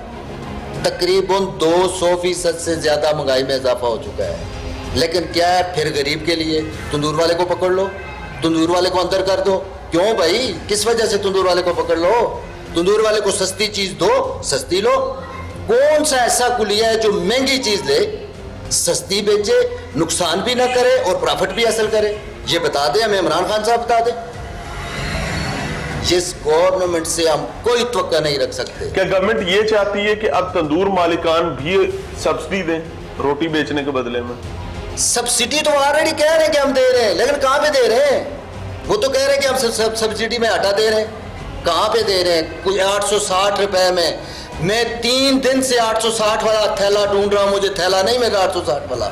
D: تقریباً 200% سے زیادہ مہنگائی میں اضافہ ہو چکا ہے. لیکن کیا ہے، پھر غریب کے لیے تندور والے کو پکڑ لو، تندور والے کو اندر کر دو. کیوں بھائی، کس وجہ سے تندور والے کو پکڑ لو؟ تندور والے کو سستی چیز دو، سستی لو. کون سا ایسا کلیہ ہے جو مہنگی چیز لے، سستی بیچے، نقصان بھی نہ کرے اور پرافٹ بھی حاصل کرے؟ یہ بتا دیں ہمیں، عمران خان صاحب بتا دیں. جس گورنمنٹ سے ہم کوئی توقع نہیں رکھ سکتے.
A: کیا گورنمنٹ یہ چاہتی ہے کہ اب تندور مالکان بھی سبسڈی دیں روٹی بیچنے کے بدلے میں؟
D: سبسڈی تو آلریڈی کہہ رہے ہیں کہ ہم دے رہے ہیں، لیکن کہاں پہ دے رہے ہیں؟ وہ تو کہہ رہے ہیں کہ ہم سبسڈی میں آٹا دے رہے ہیں. کہاں پہ دے رہے ہیں؟ کوئی 860 روپے میں. میں 3 دن سے 860 والا تھیلا ڈھونڈ رہا ہوں، مجھے تھیلا نہیں مل رہا 860 والا.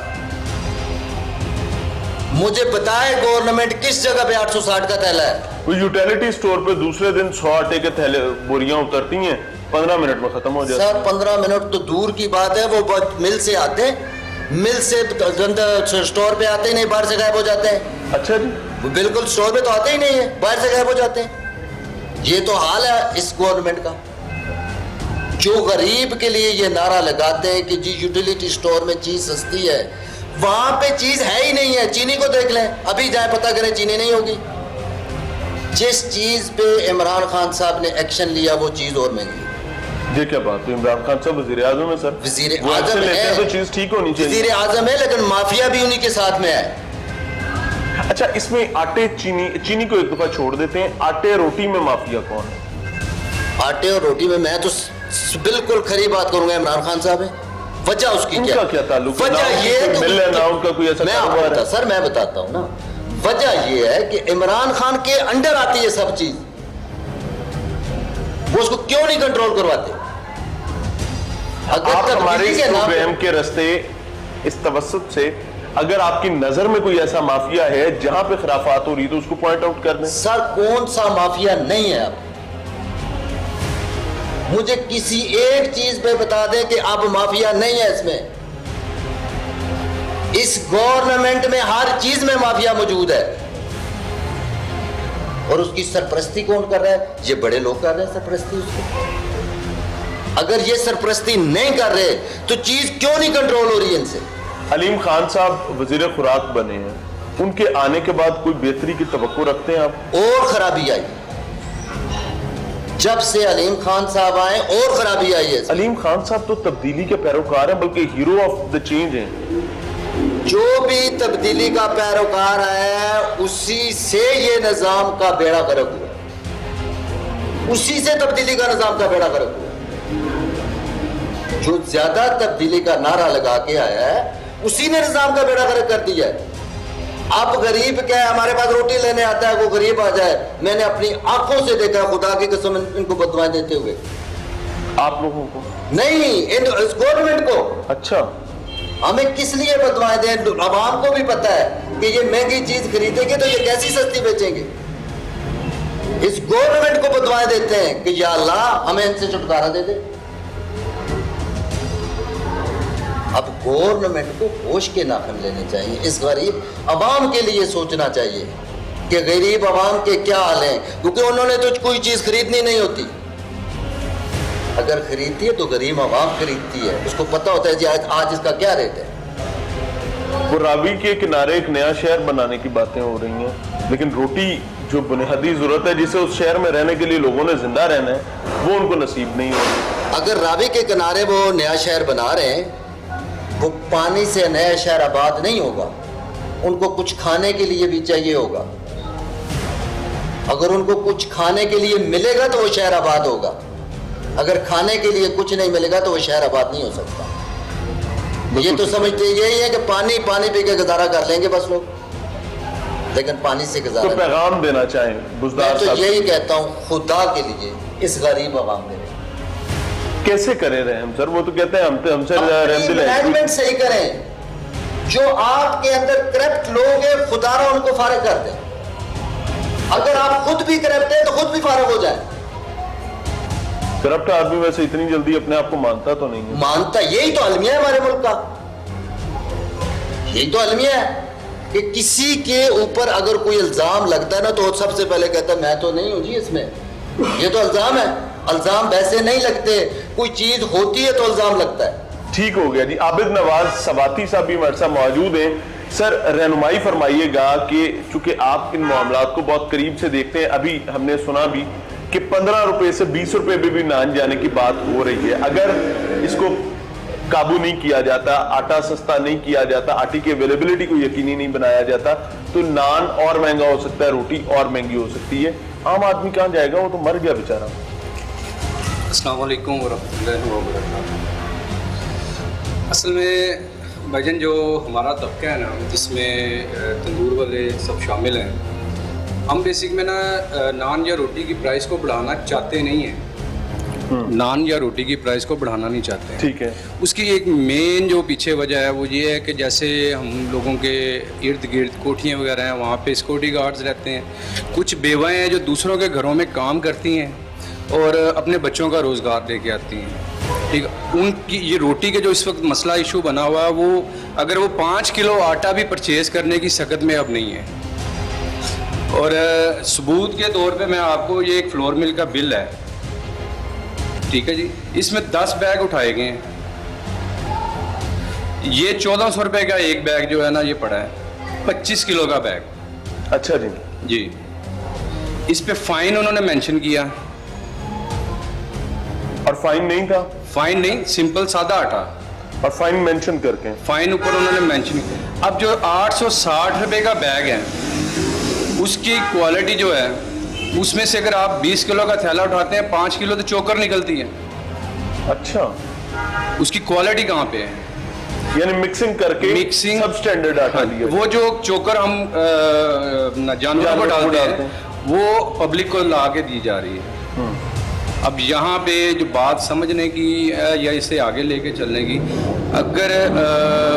D: مجھے بتائے گورنمنٹ کس جگہ پہ 860 کا تھیلا ہے؟
A: کوئی یوٹیلیٹی سٹور پہ دوسرے دن 100 آٹے کے تھیلے بوریاں اترتی ہیں، 15 منٹ میں ختم ہو جاتا ہے.
D: سر 15 منٹ تو دور کی بات ہے، وہ مل سے آتے ہیں، مل سے سٹور پہ آتے ہی نہیں، باہر سے غائب ہو جاتے ہیں.
A: اچھا جی.
D: وہ بالکل سٹور پہ تو آتے ہی نہیں ہیں، باہر سے غائب ہو جاتے ہیں. یہ تو حال ہے اس گورنمنٹ کا. جو غریب کے لیے یہ نعرہ لگاتے ہیں کہ جی یوٹیلیٹی سٹور میں چیز سستی ہے، وہاں پہ چیز ہے ہی نہیں ہے. چینی کو دیکھ لیں، ابھی جائیں پتہ کریں چینی نہیں ہوگی. جس چیز پہ عمران خان صاحب نے ایکشن لیا وہ چیز اور مہنگی.
A: یہ کیا بات ہے؟ عمران خان صاحب وزیر اعظم ہے سر،
D: وزیر
A: وہ
D: اعظم
A: ایکشن لیتے ہیں
D: ہے،
A: تو چیز ٹھیک ہونی چاہیے.
D: وزیر اعظم ہے لیکن مافیا بھی انہی کے ساتھ میں ہے.
A: اچھا اس میں آٹے چینی کو ایک دفعہ چھوڑ دیتے ہیں، آٹے روٹی میں مافیا کون ہے؟
D: آٹے اور روٹی میں تو بالکل کھری بات کروں گا عمران خان صاحب ہے. وجہ اس کی
A: ان کا کیا تعلق ہے؟
D: وجہ یہ ہے
A: مل ہے نہ ان کا کوئی ایسا کاروبار ہے؟
D: سر میں بتاتا ہوں نا. وجہ یہ ہے کہ عمران خان کے انڈر آتی ہے سب چیز، وہ اس کو کیوں نہیں کنٹرول کرواتے؟
A: آپ ہمارے اس پروگرام کے رستے اس توسط سے اگر آپ کی نظر میں کوئی ایسا مافیا ہے جہاں پہ خرافات ہو رہی تو اس کو پوائنٹ آؤٹ کر دیں.
D: سر کون سا مافیا نہیں ہے؟ اب مجھے کسی ایک چیز پہ بتا دیں کہ اب مافیا نہیں ہے. اس میں اس گورنمنٹ میں ہر چیز میں مافیا موجود ہے. اور اس کی سرپرستی کون کر رہا ہے؟ یہ بڑے لوگ کر رہے ہیں سرپرستی اس کو. اگر یہ سرپرستی نہیں کر رہے تو چیز کیوں نہیں کنٹرول ہو رہی ہے ان سے؟
A: علیم خان صاحب وزیر خوراک بنے ہیں، ان کے آنے کے بعد کوئی بہتری کی توقع رکھتے ہیں آپ؟
D: اور خرابی آئی جب سے علیم خان صاحب آئے، اور خرابی آئی ہے.
A: علیم خان صاحب تو تبدیلی کے پیروکار ہیں، بلکہ ہیرو آف دا چینج ہیں.
D: جو بھی تبدیلی کا پیروکار ہے اسی سے یہ نظام کا بیڑا غرق ہوا، اسی سے تبدیلی کا نظام کا بیڑا غرق ہوا. جو زیادہ تبدیلی کا نعرہ لگا کے آیا ہے اسی نے نظام کا بیڑا غرق کر دیا ہے. اب غریب کیا ہے؟ ہمارے پاس روٹی لینے آتا ہے وہ غریب آ جائے، میں نے اپنی آنکھوں سے دیکھا، خدا کی قسم، ان کو بددعائیں دیتے ہوئے.
A: آپ لوگوں کو
D: نہیں، اس گورنمنٹ کو.
A: اچھا
D: ہمیں کس لیے بددعائیں دیں؟ عوام کو بھی پتا ہے کہ یہ مہنگی چیز خریدیں گے تو یہ کیسی سستی بیچیں گے. اس گورنمنٹ کو بددعائیں دیتے ہیں کہ یا اللہ ہمیں ان سے چھٹکارا دے دے. اب گورنمنٹ کو ہوش کے ناخن لینے چاہیے، اس غریب عوام کے لیے سوچنا چاہیے کہ غریب عوام کے کیا حال ہیں، کیونکہ انہوں نے تو کوئی چیز خریدنی نہیں ہوتی. اگر خریدتی ہے تو غریب عوام خریدتی ہے، اس کو پتہ ہوتا ہے جی آج اس کا کیا ریٹ ہے.
A: وہ راوی کے کنارے ایک نیا شہر بنانے کی باتیں ہو رہی ہیں، لیکن روٹی جو بنیادی ضرورت ہے جسے اس شہر میں رہنے کے لیے لوگوں نے زندہ رہنا ہے وہ ان کو نصیب نہیں ہوگی.
D: اگر راوی کے کنارے وہ نیا شہر بنا رہے ہیں، وہ پانی سے نیا شہر آباد نہیں ہوگا. ان کو کچھ کھانے کے لیے بھی چاہیے ہوگا. اگر ان کو کچھ کھانے کے لیے ملے گا تو وہ شہر آباد ہوگا. اگر کھانے کے لیے کچھ نہیں ملے گا تو وہ شہر آباد نہیں ہو سکتا. یہ تو سمجھتے یہی ہے کہ پانی پی کے گزارا کر لیں گے بس لوگ، لیکن پانی سے گزارا.
A: تو پیغام دینا چاہیں
D: میں
A: بزدار
D: تو
A: صاحب؟
D: یہی کہتا ہوں خدا کے لیے اس غریب عوام میں
A: کیسے کرے رحم سر؟ وہ تو کہتے ہیں ہم سے رحم دل ہے.
D: مینجمنٹ صحیح کریں. جو آپ کے اندر کرپٹ لوگ ہیں خدا را ان کو فارغ کر دیں. اگر آپ خود بھی کرپٹ ہیں تو خود بھی فارغ ہو جائیں.
A: کرپٹ آدمی ویسے اتنی جلدی اپنے آپ کو مانتا تو نہیں ہے.
D: مانتا، یہی تو المیہ ہے ہمارے ملک کا. یہی تو المیہ ہے کہ کسی کے اوپر اگر کوئی الزام لگتا ہے نا تو سب سے پہلے کہتا ہے میں تو نہیں ہوں جی اس میں، یہ تو الزام ہے. الزام ویسے نہیں لگتے، کوئی چیز ہوتی ہے تو الزام لگتا ہے.
A: ٹھیک ہو گیا جی. عابد نواز سواتی صاحب بھی ہمارے ساتھ موجود ہیں. سر رہنمائی فرمائیے گا کہ چونکہ آپ ان معاملات کو بہت قریب سے دیکھتے ہیں، ابھی ہم نے سنا بھی کہ 15 روپے سے 20 روپے بھی نان جانے کی بات ہو رہی ہے. اگر اس کو قابو نہیں کیا جاتا، آٹا سستا نہیں کیا جاتا، آٹے کی اویلیبلٹی کو یقینی نہیں بنایا جاتا تو نان اور مہنگا ہو سکتا ہے، روٹی اور مہنگی ہو سکتی ہے. عام آدمی کہاں جائے گا؟ وہ تو مر گیا بیچارہ.
E: السلام علیکم ورحمۃ اللہ وبرکاتہ. اصل میں بھائی جان جو ہمارا طبقہ ہے نا جس میں تندور والے سب شامل ہیں، ہم بیسک میں نا نان یا روٹی کی پرائس کو بڑھانا چاہتے نہیں ہیں. نان یا روٹی کی پرائس کو بڑھانا نہیں چاہتے ہیں.
A: ٹھیک ہے.
E: اس کی ایک مین جو پیچھے وجہ ہے وہ یہ ہے کہ جیسے ہم لوگوں کے ارد گرد کوٹھیاں وغیرہ ہیں، وہاں پہ سیکورٹی گارڈز رہتے ہیں. کچھ بیوائیں ہیں جو دوسروں کے گھروں میں کام کرتی ہیں اور اپنے بچوں کا روزگار لے کے آتی ہیں. ٹھیک ہے. ان کی یہ روٹی کے جو اس وقت مسئلہ ایشو بنا ہوا ہے، وہ اگر وہ 5 کلو آٹا بھی پرچیز کرنے کی سکت میں اب نہیں ہے. اور ثبوت کے طور پہ میں آپ کو یہ ایک فلور مل کا بل ہے ठीक है जी। इसमें 10 बैग उठाए गए हैं। ये 1400 रुपए का एक बैग जो है ना ये पड़ा है, 25 किलो का बैग
A: अच्छा जी।
E: जी। इस पे फाइन उन्होंने मेंशन किया,
A: और फाइन नहीं था?
E: फाइन नहीं, सिंपल सादा आटा,
A: और फाइन मेंशन करके?
E: फाइन ऊपर उन्होंने मेंशन किया। अब जो 860 रुपए का बैग है उसकी क्वालिटी जो है, उसमें से अगर आप 20 किलो का थैला उठाते हैं 5 किलो तो चोकर निकलती है।
A: अच्छा,
E: उसकी क्वालिटी कहाँ पे है?
A: यानी मिक्सिंग करके
E: मिक्सिंग
A: सब स्टैंडर्ड आटा दिया।
E: वो जो चोकर हम जानवरों को डालते हैं वो पब्लिक को ला के दी जा रही है। अब यहाँ पे जो बात समझने की या इसे आगे लेके चलने की, अगर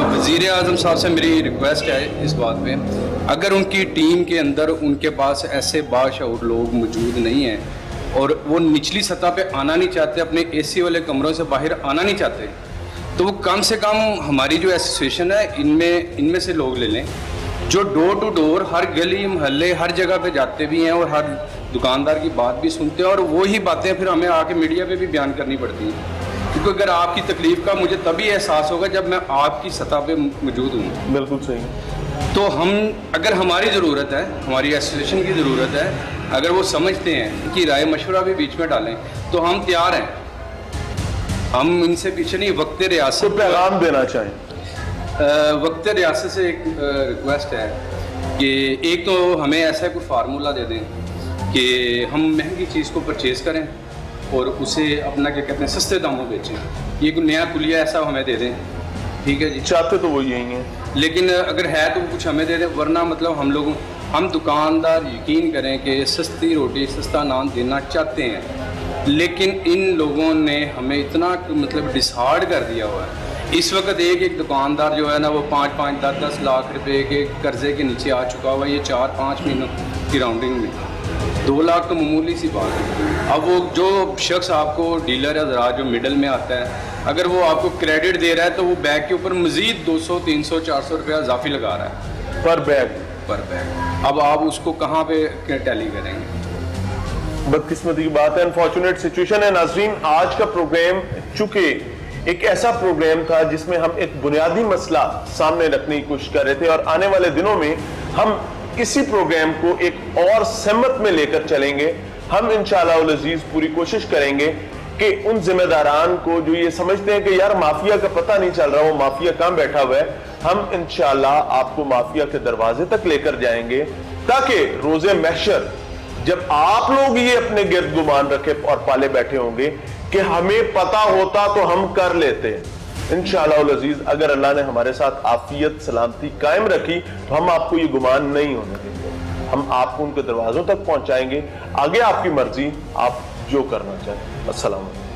E: वज़ीर आज़म साहब से मेरी रिक्वेस्ट है इस बात पे, अगर उनकी टीम के अंदर उनके पास ऐसे बाशऊर लोग मौजूद नहीं हैं और वो निचली सतह पे आना नहीं चाहते, अपने एसी वाले कमरों से बाहर आना नहीं चाहते, तो वो कम से कम हमारी जो एसोसिएशन है इनमें से लोग ले लें, जो डोर टू डोर हर गली मोहल्ले हर जगह पे जाते भी हैं और हर दुकानदार की बात भी सुनते हैं, और वही बातें फिर हमें आके मीडिया पे भी बयान करनी पड़ती हैं। क्योंकि अगर आपकी तकलीफ का मुझे तभी एहसास होगा जब मैं आपकी सतह पे मौजूद हूँ।
A: बिल्कुल सही।
E: तो हम, अगर हमारी ज़रूरत है, हमारी एसोसिएशन की ज़रूरत है, अगर वो समझते हैं कि राय मशवरा भी बीच में डालें तो हम तैयार हैं, हम इनसे पीछे नहीं। वक्त रियासत
A: तो पैगाम देना चाहें?
E: वक्त रियासत से एक रिक्वेस्ट है कि एक तो हमें ऐसा कोई फार्मूला दे दें कि हम महंगी चीज़ को परचेज़ करें और उसे अपना क्या कहते हैं सस्ते दामों बेचें। ये कोई नया कुलिया ऐसा हमें दे दें, ठीक है जी।
A: चाहते तो वो यही है,
E: लेकिन अगर है तो कुछ हमें दे दें, वरना मतलब हम दुकानदार यकीन करें कि सस्ती रोटी सस्ता नान देना चाहते हैं, लेकिन इन लोगों ने हमें इतना मतलब डिसहार्ड कर दिया हुआ है। इस वक्त एक दुकानदार जो है ना वो 5-5, 10-10 लाख रुपए के कर्जे के नीचे आ चुका हुआ है। ये 4-5 महीनों की राउंडिंग में 2 लाख तो मामूली सी बात है। अब वो जो शख्स आपको डीलर है ज़रा जो मिडल में आता है, अगर वो आपको क्रेडिट दे रहा है तो वो बैग के ऊपर मज़ीद 200, 300, 400 रुपया इजाफी लगा रहा है
A: पर बैग।
E: अब आप उसको कहाँ पे टैली करेंगे?
A: बदकिस्मती की बात है, अनफॉर्चुनेट सिचुएशन है। नाजरीन, आज का प्रोग्राम चूंकि एक ऐसा प्रोग्राम था जिसमें हम एक बुनियादी मसला सामने रखने की कोशिश कर रहे थे, और आने वाले दिनों में हम इसी प्रोग्राम को एक और सहमत में लेकर चलेंगे। हम इंशाअल्लाह अज़ीज पूरी कोशिश करेंगे कि उन जिम्मेदारान को जो ये समझते हैं कि यार माफिया का पता नहीं चल रहा, वो माफिया कहाँ बैठा हुआ है, हम इंशाअल्लाह आपको माफिया के दरवाजे तक लेकर जाएंगे, ताकि रोजे महशर जब आप लोग ये अपने गिर्द गुमान रखे और पाले बैठे होंगे कि हमें पता होता तो हम कर लेते। इंशाअल्लाह अज़ीज अगर अल्लाह ने हमारे साथ आफियत सलामती कायम रखी तो हम आपको ये गुमान नहीं होने देंगे, हम आपको उनके दरवाजों तक पहुंचाएंगे। आगे आपकी मर्जी, आप जो करना चाहें। अस्सलाम वालेकुम।